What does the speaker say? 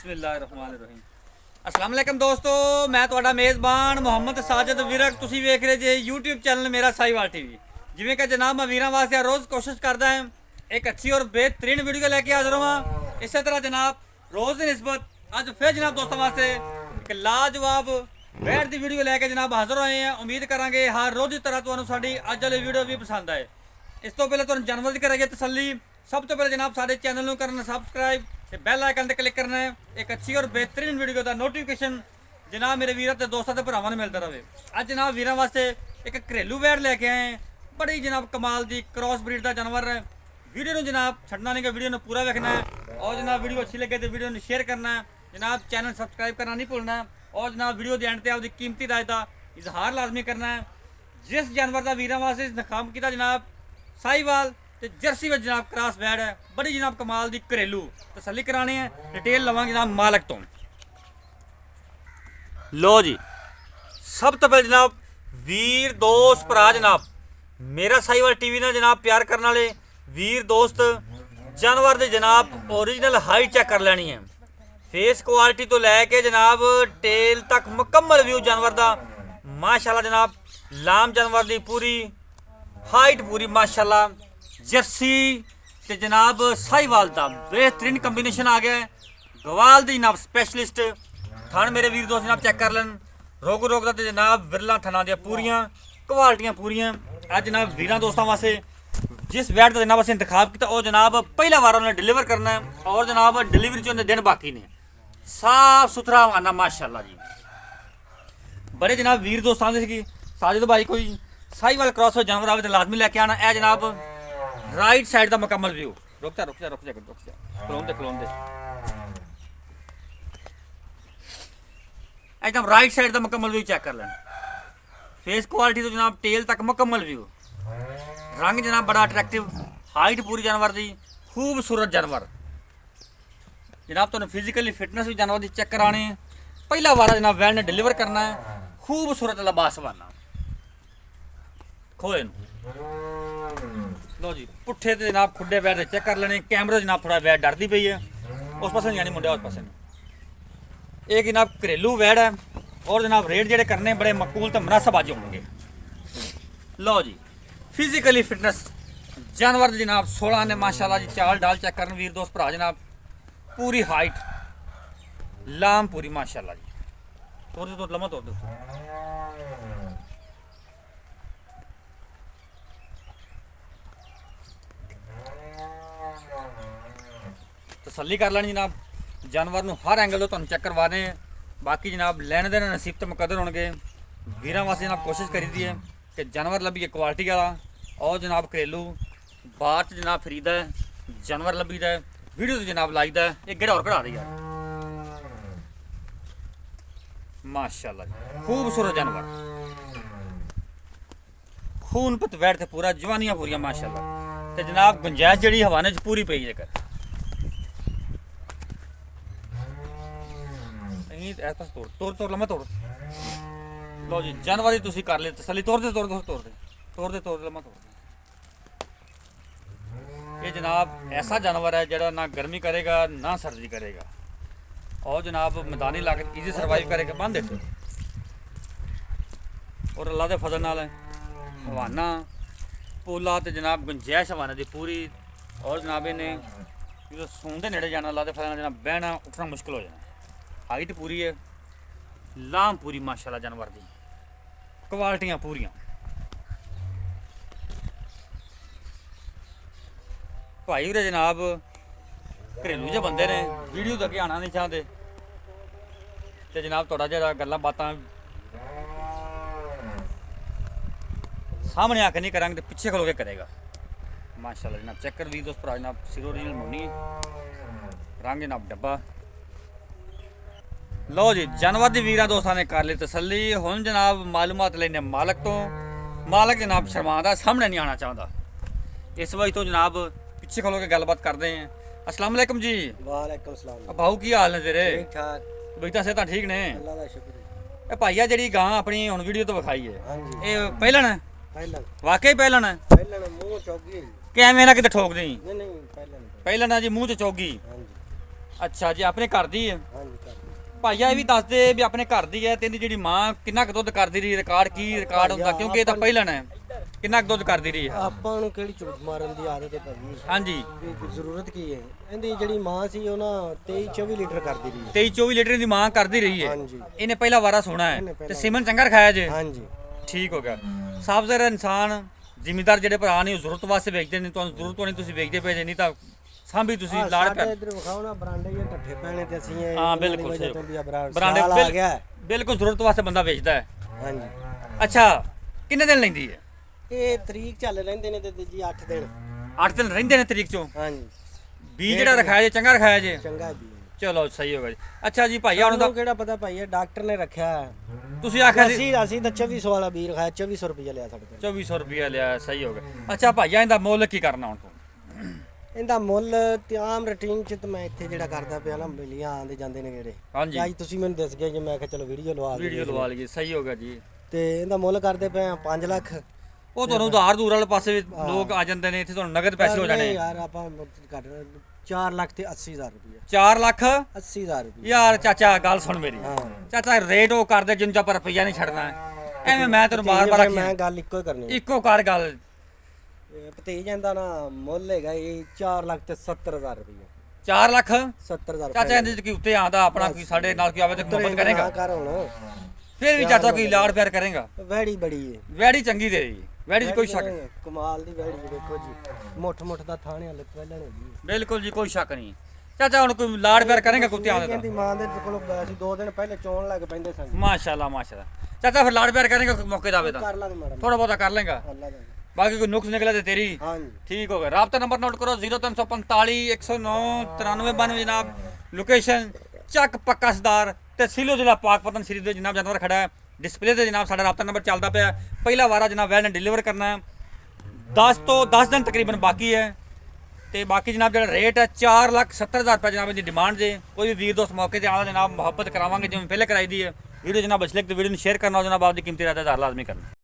ਬਿਸਮਿਲ੍ਲਾਹਿਰਰਹਿਮਾਨਿਰਰਹੀਮ। अस्सलाम वालेकुम दोस्तों, मैं ਤੁਹਾਡਾ ਮੇਜ਼ਬਾਨ ਮੁਹੰਮਦ ਸਾਜਦ ਵਿਰਕ। ਤੁਸੀਂ ਵੇਖ ਰਹੇ ਜੇ YouTube ਚੈਨਲ ਮੇਰਾ ਸਾਈਵਾਲ ਟੀਵੀ। ਜਿਵੇਂ ਕਿ ਜਨਾਬ ਮੈਂ ਵੀਰਾਂ ਵਾਸਤੇ ਰੋਜ਼ ਕੋਸ਼ਿਸ਼ ਕਰਦਾ ਹਾਂ ਇੱਕ ਅੱਛੀ ਔਰ बेहतरीन वीडियो ਲੈ ਕੇ ਹਾਜ਼ਰ ਹਾਂ। ਇਸੇ ਤਰ੍ਹਾਂ ਜਨਾਬ ਰੋਜ਼ ਦੀ ਨਿਸਬਤ ਅੱਜ ਫਿਰ ਜਨਾਬ ਦੋਸਤਾਂ ਵਾਸਤੇ ਇੱਕ ਲਾਜਵਾਬ ਬੈਠ ਦੀ ਵੀਡੀਓ ਲੈ ਕੇ ਜਨਾਬ ਹਾਜ਼ਰ ਹੋਏ ਹਾਂ। ਉਮੀਦ ਕਰਾਂਗੇ ਹਰ ਰੋਜ਼ ਦੀ ਤਰ੍ਹਾਂ ਤੁਹਾਨੂੰ ਸਾਡੀ ਅੱਜ ਵਾਲੀ ਵੀਡੀਓ ਵੀ ਪਸੰਦ ਆਏ। ਇਸ ਤੋਂ ਪਹਿਲਾਂ ਤੁਹਾਨੂੰ ਜਾਨਵਰ ਦੀ ਕਰਾਂਗੇ ਤਸੱਲੀ। सब तो पहले जनाब सारे चैनल को करना सबसक्राइब ते बैल आइकन ते क्लिक करना है। एक अच्छी और बेहतरीन वीडियो का नोटिफिकेशन जनाब मेरे वीर ते दोस्तों ते भरावां मिलता रहे। अज जनाब वीरां वास्ते एक घरेलू वैड़ लैके आए हैं, बड़ी जनाब कमाल दी क्रॉस ब्रीड का जानवर है। वीडियो को जनाब छड़ना नहीं, वीडियो को पूरा देखना है और जनाब वीडियो अच्छी लगे तो वीडियो को शेयर करना है। जनाब चैनल सबसक्राइब करना नहीं भूलना और जनाब वीडियो के एंड ते आपकी कीमती राय का इजहार लाजमी करना है। जिस जानवर का वीरां वास्ते इंतखाब किया जनाब साहिवाल ते जर्सी में जनाब क्रॉस बैड है, बड़ी जनाब कमाल दी घरेलू तसल्ली करानी है। डिटेल लवांगे जनाब मालक तो। लो जी सब तो पहले जनाब वीर दोस्त भरा जनाब मेरा साहिवाल टीवी ना जनाब प्यार करने वाले वीर दोस्त जानवर दे जनाब ओरिजिनल हाइट चेक कर लेनी है। फेस क्वालिटी तो लैके जनाब टेल तक मुकम्मल व्यू जानवर दा माशाल्लाह जनाब। लाम जानवर दी पूरी हाइट पूरी माशाल्लाह। जर्सी ते जनाब साहिवाल का बेहतरीन कंबीनेशन आ गया है। गवाल दी जनाब स्पैशलिस्ट थान मेरे वीर दोस्त जनाब चेक कर लें। रोग का तो जनाब विरला थाना दियां पूरियां क्वालिटियां पूरियां। अज जनाब वीरां दोस्तों वास्ते जिस वैट का जनाब असें इंतखाब किया वो जनाब पहला बार उन्हें डिलीवर करना है और जनाब डिलीवरी चुनते दिन बाकी ने। साफ सुथरा आना माशाल्लाह जी। बड़े जनाब वीर दोस्त आते थे साजिद भाई कोई साहिवाल क्रॉस जानवर आवे तो लाजमी लैके आना। है जनाब राइट साइड का मुकम्मल व्यू। रुक जा खलोन दे एकदम राइट साइड का मुकम्मल व्यू चेक कर लेना। फेस क्वालिटी तो जनाब टेल तक मुकम्मल व्यू। रंग जनाब बड़ा अट्रैक्टिव, हाइट पूरी जानवर की खूबसूरत जानवर। जनाब तुहानू फिजिकली फिटनेस भी जानवर की चेक कराने पहला बार जनाब वैन ने डिलीवर करना है। खूबसूरत लबास बनना खोए लो जी पुट्ठे तो जनाब खुडे वैड चेक कर लेने। कैमरे जनाब थोड़ा वैड डरती पई है उस पास यानी मुंडा उस पास। एक जनाब घरेलू वैड है और जनाब रेट जेडे करने बड़े मकबूल तो मुनासब अज होंगे। लो जी फिजिकली फिटनेस जानवर जनाब 16 ने माशाल्लाह जी। चाल डाल चेक करन वीर दोस्त भरा जनाब पूरी हाइट लाम पूरी माशाल्लाह जी। तोड़ दो लम्हा तोड़ दो। तसल्ली कर लेनी जनाब जानवर नूं हर एंगल तो तुहानूं चेक करवाने। बाकी जनाब लैने देने नसीब तो मुकद्दर होणगे। वीरां वास्ते जनाब कोशिश करी दी है कि जानवर लभीए क्वालिटी वाला और जनाब घरेलू बाहर च जनाब फरीदा है जानवर लभीदा है। वीडियो तो जनाब लाईदा है एक गेड़ा और कढ़ा दी है माशाल्लाह जी। खूबसूरत जानवर खून पत वैट ते पूरा जवानियां पूरियां माशाल्लाह। ते जनाब गुंजाइश जिहड़ी हवाने च पूरी पई जेकर तोड़ लम्हा तोड़। लो जी जानवर तुसी कर ले तसल्ली। तोड़ दे लम्हा तोड़। ये जनाब ऐसा जानवर है जरा ना गर्मी करेगा ना सर्दी करेगा और जनाब मैदानी इलाके ईजी सर्वाइव करेगा। बंद देखो और अल्लाह के फजल नाल हवाना पोला तो जनाब गुंजाइश हवाने की पूरी और जनाब इन्हें जो सून के नेड़े जाना अल्लाह के फजल नाल जनाब बहना उठना मुश्किल हो जाना। हाइट पूरी है लाम पूरी माशाल्लाह जानवर की क्वालिटियां पूरियां। भाई उरे जनाब घरेलू जे बंदे ने वीडियो तक आना नहीं चाहते तो जनाब थोड़ा जरा गल्लां बातां सामने आके नहीं करांगे तो पीछे खलो के करेगा माशाल्लाह जनाब। चेक कर वीर दोस्त भरा जनाब सिरो ओरिजिनल मुन्नी रंग जनाब डब्बा। लो जी जानवर की वीर दोस्तों ने कर ली तसल्ली। हुण जनाब मालूमात लेने मालक तो। मालक जनाब शर्मादा सामने नहीं आना चाहता इस वजह तो जनाब पीछे खलो के गलबात करते हैं। अस्सलाम वालेकुम जी। वालेकुम सलाम। भाऊ की हाल ने तेरे? ठीक ठाक बेटा सेहत ठीक ने? अल्लाह दा शुक्र। ए भाईया जी गां अपनी हुण वीडियो तो विखाई है हां जी ये पहलन है पहलन वाकई पहलन है पहलन मुंह चौगी कि एवें ना किते ठोक दी? नहीं पहलन पहलन है जी मुंह च चौगी। हां जी ਅੱਛਾ ਜੀ, ਆਪਣੇ ਘਰ ਦੀ ਹੈ। ਹਾਂਜੀ ਘਰ ਦੀ। ਭਾਈਆ ਇਹ ਵੀ ਦੱਸ ਦੇ ਵੀ ਆਪਣੇ ਘਰ ਦੀ ਹੈ ਤੇ ਇਹਦੀ ਜਿਹੜੀ ਮਾਂ ਕਿੰਨਾ ਕੁ ਦੁੱਧ ਕਰਦੀ ਰਹੀ, ਰਿਕਾਰਡ ਕੀ ਰਿਕਾਰਡ ਹੁੰਦਾ, ਕਿਉਂਕਿ ਇਹ ਤਾਂ ਪਹਿਲਣ ਹੈ। ਕਿੰਨਾ ਕੁ ਦੁੱਧ ਕਰਦੀ ਰਹੀ ਹੈ? ਆਪਾਂ ਨੂੰ ਕਿਹੜੀ ਝੂਠ ਮਾਰਨ ਦੀ ਆਦਤ ਹੈ ਭਾਜੀ, ਹਾਂਜੀ, ਵੀ ਜ਼ਰੂਰਤ ਕੀ ਹੈ। ਇਹਦੀ ਜਿਹੜੀ ਮਾਂ ਸੀ ਉਹ ਨਾ 23-24 ਲੀਟਰ ਕਰਦੀ ਰਹੀ 23-24 ਲੀਟਰ ਦੀ ਮਾਂ ਕਰਦੀ ਰਹੀ ਹੈ। ਹਾਂਜੀ ਇਹਨੇ ਪਹਿਲਾ ਵਾਰਾ ਸੋਣਾ ਹੈ ਇਹਨੇ ਤੇ ਪਹਿਲਾ ਸੀਮਨ ਚੰਗਾ ਰਖਾਇਆ ਜੇ। ਹਾਂਜੀ। ਠੀਕ ਹੋ ਗਿਆ। ਸਾਫ ਜ਼ਰਾ ਇਨਸਾਨ ਜ਼ਿਮੀਦਾਰ ਜਿਹੜੇ ਭਰਾ ਨੇ ਉਹ ਜ਼ਰੂਰਤ ਵਾਸਤੇ ਵੇਚਦੇ ਨੇ, ਤੁਹਾਨੂੰ ਜ਼ਰੂਰਤ ਹੋਣੀ ਤੁਸੀਂ ਵੇਚਦੇ ਪਏ ਜੇ, ਨਹੀਂ ਤਾਂ ਸਾਂਭੀ ਤੁਸੀਂ ਆਹ ਲਾੜ ਸਾਡੇ ਪੈ। ਇੱਧਰ ਵਿਖਾਓ ਨਾ ਬਰਾਂਡੇ ਜਾਂ ਟੱਠੇ ਪੈਣੇ ਤੇ ਅਸੀਂ ਇਹ ਹਾਂ ਇਹਨਾਂ ਦੀ ਬਿਲਕੁਲ ਵਜ੍ਹਾ ਸਹੀ। ਤੋਂ ਵੀ ਆ ਬਰਾਂਡੇ ਬਰਾਂਡੇ ਆ ਗਿਆ ਹੈ। ਬਿਲਕੁਲ ਜ਼ਰੂਰਤ ਵਾਸਤੇ ਬੰਦਾ ਵੇਚਦਾ ਹੈ। ਹਾਂਜੀ। ਅੱਛਾ, ਕਿੰਨੇ ਦਿਨ ਲੈਂਦੀ ਹੈ? ਇਹ ਤਰੀਕ ਚੱਲ ਰਹਿੰਦੇ ਨੇ ਤੇ ਜੀ 8 ਦਿਨ। 8 ਦਿਨ ਰਹਿੰਦੇ ਨੇ ਤਰੀਕ ਚੋਂ। ਹਾਂਜੀ ਬੀਜ ਜਿਹੜਾ ਰਖਾਇਆ ਜੇ ਚੰਗਾ ਰਖਾਇਆ ਜੇ। ਚੰਗਾ ਵੀ ਹੈ। ਚਲੋ ਸਹੀ ਹੋ ਗਿਆ ਜੀ। ਅੱਛਾ ਜੀ ਭਾਈਆ ਹੁਣ ਤੁਹਾਨੂੰ ਤਾਂ ਕਿਹੜਾ ਪਤਾ ਭਾਈ ਇਹ ਡਾਕਟਰ ਨੇ ਰੱਖਿਆ ਹੈ। ਤੁਸੀਂ ਆਖਿਆ ਸੀ ਅਸੀਂ ਤਾਂ 2400 ਵਾਲਾ ਬੀਜ ਰਖਾਇਆ, 2400 ਰੁਪਏ ਲਿਆ ਸਾਡੇ ਕੋਲ। 2400 ਰੁਪਇਆ ਲਿਆ, ਸਹੀ ਹੋ ਗਿਆ। ਅੱਛਾ ਭਾਈਆ ਇਹਦਾ ਮੁੱਲ ਕੀ ਕਰਨਾ ਹੁਣ ਤੂੰ? ਇਹਦਾ ਮੁੱਲ ਤੇ ਆਮ ਰੂਟੀਨ ਚ ਤਾਂ ਮੈਂ ਇੱਥੇ ਜਿਹੜਾ ਕਰਦਾ ਪਿਆ ਨਾ, ਮਿਲੀਆਂ ਆਉਂਦੇ ਜਾਂਦੇ ਨੇ ਜਿਹੜੇ। ਹਾਂਜੀ, ਅੱਜ ਤੁਸੀਂ ਮੈਨੂੰ ਦੱਸ ਗਏ ਜੇ, ਮੈਂ ਕਿਹਾ ਚਲੋ ਵੀਡੀਓ ਲਵਾ ਕੇ ਵੀਡੀਓ ਲਵਾ ਲਈਏ, ਸਹੀ ਹੋ ਗਿਆ ਜੀ। ਤੇ ਇਹਦਾ ਮੁੱਲ ਕਰਦੇ ਪਏ ਆ 5 ਲੱਖ। ਉਹ ਤੁਹਾਨੂੰ ਉਧਾਰ ਦੂਰ ਵਾਲੇ ਪਾਸੇ ਵੀ ਲੋਕ ਆ ਜਾਂਦੇ ਨੇ, ਇੱਥੇ ਤੁਹਾਨੂੰ ਨਗਦ ਪੈਸੇ ਹੋ ਜਾਣੇ। ਨਹੀਂ ਯਾਰ ਆਪਾਂ ਘੱਟ 4 ਲੱਖ ਤੇ 80,000 ਰੁਪਏ। 4 ਲੱਖ 80,000 ਰੁਪਏ। ਯਾਰ ਚਾਚਾ ਗੱਲ ਸੁਣ ਮੇਰੀ। ਹਾਂ ਚਾਚਾ ਰੇਟ ਉਹ ਕਰਦੇ ਜਿੰਨ ਚ ਆਪਾਂ ਰੁਪਈਆ ਨਹੀਂ ਛੱਡਣਾ। ਐਵੇਂ ਮੈਂ ਤੈਨੂੰ ਬਾਰ-ਬਾਰ ਮੈਂ ਗੱਲ ਇੱਕੋ ਹੀ ਕਰਨੀ ਹੈ। ਇੱਕੋ ਕਰ ਗੱਲ। ਭਤੀਜ ਜਾਂਦਾ ਨਾ ਮੁੱਲ ਹੈਗਾ ਇਹ 4 ਲੱਖ ਤੇ 70,000 ਰੁਪਏ। 4 ਲੱਖ 70,000 ਚਾਚਾ ਇਹਦੇ ਚ ਕੀ ਉੱਤੇ ਆਂਦਾ ਆਪਣਾ ਕੋਈ ਸਾਡੇ ਨਾਲ ਕੀ ਆਵੇ ਤੇ ਮੁਹੱਬਤ ਕਰੇਗਾ। ਕਰ ਹੁਣ ਫਿਰ ਵੀ ਚਾਚਾ ਕੋਈ ਲਾੜ ਪਿਆਰ ਕਰੇਗਾ। ਵੈੜੀ ਬੜੀ ਹੈ। ਵੈੜੀ ਚੰਗੀ ਦੇ ਰਹੀ, ਵੈੜੀ 'ਚ ਕੋਈ ਸ਼ੱਕ ਨਹੀਂ। ਕਮਾਲ ਦੀ ਵੈੜੀ ਦੇਖੋ ਜੀ, ਮੁੱਠ ਦਾ ਥਾਣੇ ਹਲੇ ਪਹਿਲਾਂ ਹੈਗੀ। ਬਿਲਕੁਲ ਜੀ, ਕੋਈ ਸ਼ੱਕ ਨਹੀਂ। ਚਾਚਾ ਹੁਣ ਕੋਈ ਲਾੜ ਪਿਆਰ ਕਰੇਗਾ ਕੁੱਤੇ ਆਂਦੇ ਕਹਿੰਦੀ ਮਾਂ ਦੇ ਕੋਲ ਅਸੀਂ 2 ਦਿਨ ਪਹਿਲੇ ਚੋਣ ਲੱਗ ਪੈਂਦੇ ਸਨ। ਮਾਸ਼ਾਅੱਲਾ ਮਾਸ਼ਾਅੱਲਾ। ਚਾਚਾ ਫਿਰ ਲਾੜ ਪਿਆਰ ਕਰੇਗਾ ਮੌਕੇ ਦਾ ਆਵੇ ਤਾਂ ਕਰ ਲਾਂਗੇ ਮੈਡਮ, ਥੋੜਾ ਬਹੁਤਾ ਕਰ ਲੇਗਾ, ਅੱਲਾ ਦਾ। ਬਾਕੀ ਕੋਈ ਨੁਕਸ ਨਿਕਲੇ ਤੇ ਤੇਰੀ। ਹਾਂਜੀ ਠੀਕ ਹੋ ਗਿਆ। ਰਾਬਤਾ ਨੰਬਰ ਨੋਟ ਕਰੋ 0345 109 9392 ਜਨਾਬ। ਲੋਕੇਸ਼ਨ ਚੱਕ ਪੱਕਾ ਸਰਦਾਰ ਤਹਿਸੀਲ ਜ਼ਿਲ੍ਹਾ ਪਾਕਪਤਨ ਸ਼੍ਰੀ ਦੇ ਜਨਾਬ ਜਾਨਵਰ ਖੜਾ ਹੈ ਡਿਸਪਲੇ ਤੇ ਜਨਾਬ। ਸਾਡਾ ਰਾਬਤਾ ਨੰਬਰ ਚੱਲਦਾ ਪਿਆ। ਪਹਿਲਾ ਵਾਰਾ ਜਨਾਬ ਵੈਲ ਨੇ ਡਿਲੀਵਰ ਕਰਨਾ ਹੈ। 10 ਦਿਨ ਤਕਰੀਬਨ ਬਾਕੀ ਹੈ ਤੇ ਬਾਕੀ ਜਨਾਬ ਜਿਹੜਾ ਰੇਟ ਹੈ 4,70,000 ਰੁਪਏ ਜਨਾਬ ਦੀ ਡਿਮਾਂਡ ਜੇ। ਕੋਈ ਵੀ ਵੀਰ ਦੋਸਤ ਮੌਕੇ ਤੇ ਆਉਂਦਾ ਜਨਾਬ ਮੁਹੱਬਤ ਕਰਾਵਾਂਗੇ ਜਿਵੇਂ ਪਹਿਲੇ ਕਰਾਈ ਦੀ ਹੈ। ਵੀਡੀਓ ਜਨਾਬ ਅੱਛੀ ਲੱਗੇ ਤਾਂ ਵੀਡੀਓ ਨੂੰ ਸ਼ੇਅਰ ਕਰਨਾ ਜਨਾਬ, ਆਪਦੀ ਕੀਮਤੀ ਰਾਏ ਦਾ ਇਜ਼ਹਾਰ ਲਾਜ਼ਮੀ ਕਰਨਾ।